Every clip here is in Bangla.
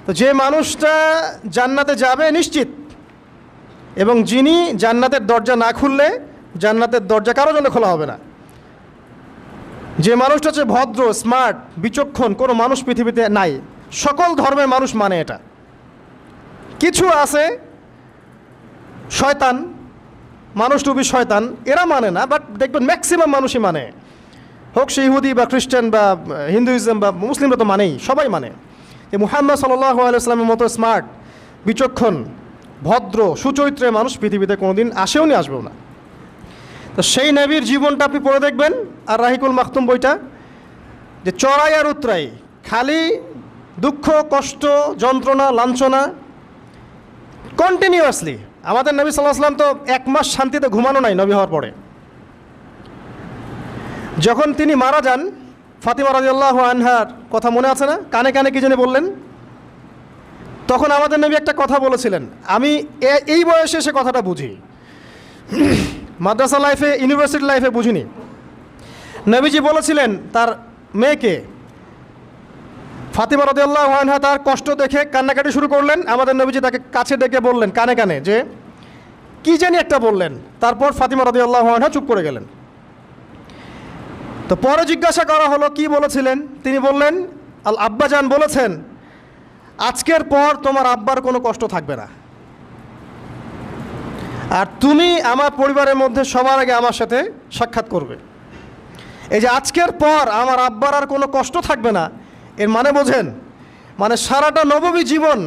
তো যে মানুষটা জান্নাতে যাবে নিশ্চিত, এবং যিনি জান্নাতের দরজা না খুললে জান্নাতের দরজা কারো জন্য খোলা হবে না। যে মানুষটা হচ্ছে ভদ্র, স্মার্ট, বিচক্ষণ, কোনো মানুষ পৃথিবীতে নাই। সকল ধর্মের মানুষ মানে এটা। কিছু আছে শয়তান, মানুষ টুবি শয়তান, এরা মানে না, বাট দেখবেন ম্যাক্সিমাম মানুষই মানে, হোক সে ইহুদি বা খ্রিস্টান বা হিন্দুইজম বা মুসলিমরা তো মানেই, সবাই মানে যে মুহাম্মদ সাল্লাল্লাহু আলাইহি ওয়াসাল্লামের মতো স্মার্ট, বিচক্ষণ, ভদ্র, সুচরিত্রের মানুষ পৃথিবীতে কোনোদিন আসেও নি, আসবেও না। তো সেই নবীর জীবনটা আপনি পড়ে দেখবেন, আর রাহিকুল মাখতুম বইটা, যে চড়াই আর উতরাই, খালি দুঃখ, কষ্ট, যন্ত্রণা, লাঞ্ছনা, কন্টিনিউয়াসলি। আমাদের নবী সাল্লাল্লাহু আলাইহি ওয়াসাল্লাম তো 1 মাস শান্তিতে ঘুমানো নাই নবী হওয়ার পরে। যখন তিনি মারা যান, ফাতিমা রাদিয়াল্লাহু আনহার কথা মনে আছে না? কানে কানে কি জানি বললেন। তখন আমাদের নবী একটা কথা বলেছিলেন, আমি এই বয়সে সে কথাটা বুঝি, মাদ্রাসা লাইফে, ইউনিভার্সিটি লাইফে বুঝিনি। নবীজি বলেছিলেন তার মেয়েকে, ফাতিমা রাদিয়াল্লাহু আনহা তার কষ্ট দেখে কান্নাকাটি শুরু করলেন। আমাদের নবীজি তাকে কাছে ডেকে বললেন কানে কানে যে কি জানি একটা বললেন। তারপর ফাতিমা রাদিয়াল্লাহু আনহা চুপ করে গেলেন। তো পরে জিজ্ঞাসা করা হলো কি বলেছিলেন। তিনি বললেন, আল আব্বাজান বলেছেন, আজকের পর তোমার আব্বার কোনো কষ্ট থাকবে না, আর তুমি আমার পরিবারের মধ্যে সবার আগে আমার সাথে সাক্ষাৎ করবে। এই যে আজকের পর আমার আব্বার আর কোনো কষ্ট থাকবে না, এর মানে বোঝেন, মানে সারাটা নববী জীবন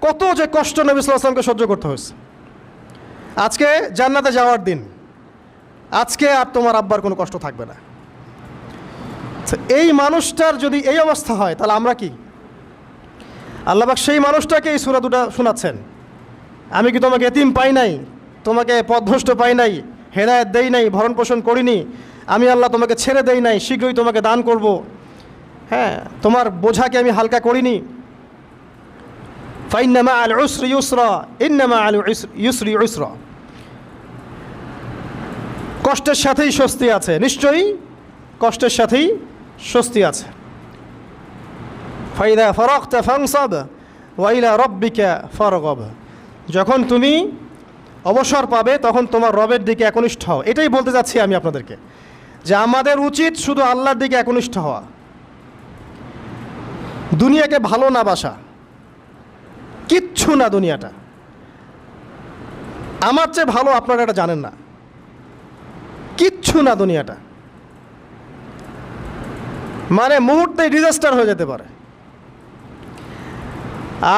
কত যে কষ্ট নবী সাল্লাল্লাহু আলাইহি ওয়াসাল্লামকে সহ্য করতে হয়েছে। আজকে জান্নাতে যাওয়ার দিন, আজকে আর তোমার আব্বার কোনো কষ্ট থাকবে না। এই মানুষটার যদি এই অবস্থা হয়, তাহলে আমরা কি? আল্লাহ পাক সেই মানুষটাকে এই সূরা দুটো শোনাচ্ছেন, আমি কি তোমাকে এতিম পাই নাই, তোমাকে পথভ্রষ্ট পাই নাই, হেদায়েত দেই নাই, ভরণ পোষণ করিনি, আমি আল্লাহ তোমাকে ছেড়ে দেই নাই, শীঘ্রই তোমাকে দান করব, হ্যাঁ, তোমার বোঝাকে আমি হালকা করিনি। ফাইন্না মাআল উসরি ইউসরা, ইন্না মাআল ইউসরি ইউসরা, কষ্টের সাথেই স্বস্তি আছে, নিশ্চয়ই কষ্টের সাথেই স্বস্তি আছে। ফাইদা ফারাগতা ফানসাব ওয়া ইলা রাব্বিকা ফারগাব, যখন তুমি অবসর পাবে তখন তোমার রবের দিকে একনিষ্ঠ হও। এটাই বলতে যাচ্ছি আমি আপনাদেরকে, যে আমাদের উচিত শুধু আল্লাহর দিকে একনিষ্ঠ হওয়া, দুনিয়াকে ভালো না বাসা, কিচ্ছু না দুনিয়াটা। আমার চেয়ে ভালো আপনারা এটা জানেন না, কিচ্ছু না দুনিয়াটা, মানে মুহূর্তে ডিজাস্টার হয়ে যেতে পারে।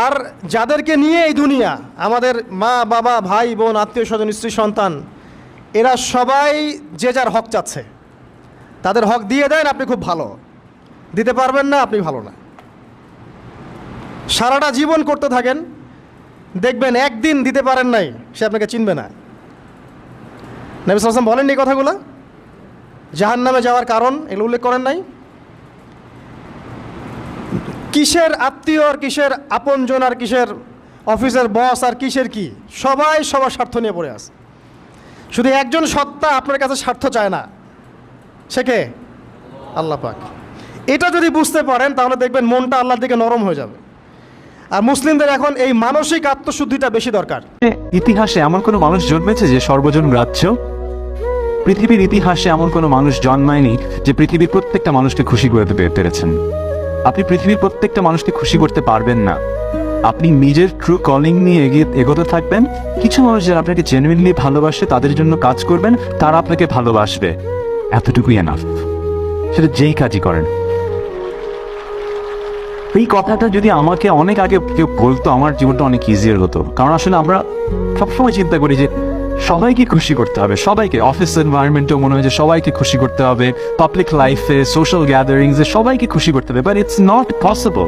আর যাদেরকে নিয়ে এই দুনিয়া, আমাদের মা বাবা, ভাই বোন, আত্মীয় স্বজন, স্ত্রী সন্তান, এরা সবাই যে যার হক চাচ্ছে, তাদের হক দিয়ে দেন, আপনি খুব ভালো, দিতে পারবেন না, আপনি ভালো না। সারাটা জীবন করতে থাকেন, দেখবেন একদিন দিতে পারেন নাই, সে আপনাকে চিনবে না। নবী সাল্লাল্লাহু আলাইহি ওয়াসাল্লাম বলেননি এই কথাগুলো? জাহান্নামে যাওয়ার কারণ এগুলো উল্লেখ করেন নাই? কিসের আত্মীয় আর কিসের আপনজন আর কিসের অফিসের বস আর কিসের কি, সবাই সবার স্বার্থ নিয়ে পড়ে আছে। শুধু একজন সত্তা আপনার কাছে স্বার্থ চায় না, সে কে? আল্লাহ পাক। এটা যদি বুঝতে পারেন তাহলে দেখবেন মনটা আল্লাহর দিকে নরম হয়ে যাবে। আর মুসলিমদের এখন এই মানসিক আত্মশুদ্ধিটা বেশি দরকার। ইতিহাসে এমন কোনো মানুষ জন্মেছে যে সর্বজন গ্রাহ্য? পৃথিবীর ইতিহাসে এমন কোনো মানুষ জন্মায়নি যে পৃথিবীর প্রত্যেকটা মানুষকে খুশি করতে পেরেছেন। আপনি পৃথিবীর প্রত্যেকটা মানুষকে খুশি করতে পারবেন না। আপনি নিজের ট্রু কলিং নিয়ে এগোতে থাকবেন। কিছু মানুষ যারা আপনাকে জেনুইনলি ভালোবাসে, তাদের জন্য কাজ করবেন, তারা আপনাকে ভালোবাসবে, এতটুকুই এনাফ। সেটা যেই কাজই করেন। এই কথাটা যদি আমাকে অনেক আগে কেউ বলতো, আমার জীবনটা অনেক ইজিয়ার হতো। কারণ আসলে আমরা সবসময় চিন্তা করি যে সবাইকে খুশি করতে হবে, সবাইকে, অফিস এনভায়রনমেন্টেও মনে হয় যে সবাইকে খুশি করতে হবে, পাবলিক লাইফে, সোশ্যাল গ্যাদারিংসে সবাইকে খুশি করতে হবে, but it's not possible.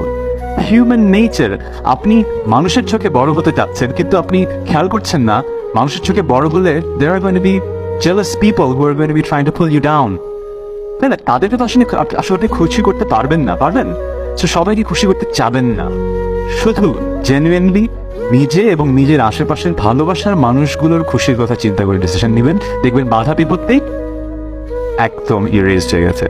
Human nature. আপনি মানুষের চোখে বড় হতে চাচ্ছেন, কিন্তু আপনি খেয়াল করছেন না মানুষের চোখে বড় হলে there are going to be jealous people who are going to be trying to pull you down, তাই না? তাদেরকে তো আসলে খুশি করতে পারবেন না, পারবেন? তো সবাইকে খুশি করতে চাবেন না, শুধু জেনুইনলি নিজে এবং নিজের আশেপাশের ভালোবাসার মানুষগুলোর খুশির কথা চিন্তা করে ডিসিশন নেবেন। দেখবেন বাধা বিপত্তি একদম ইরেজ হয়ে গেছে।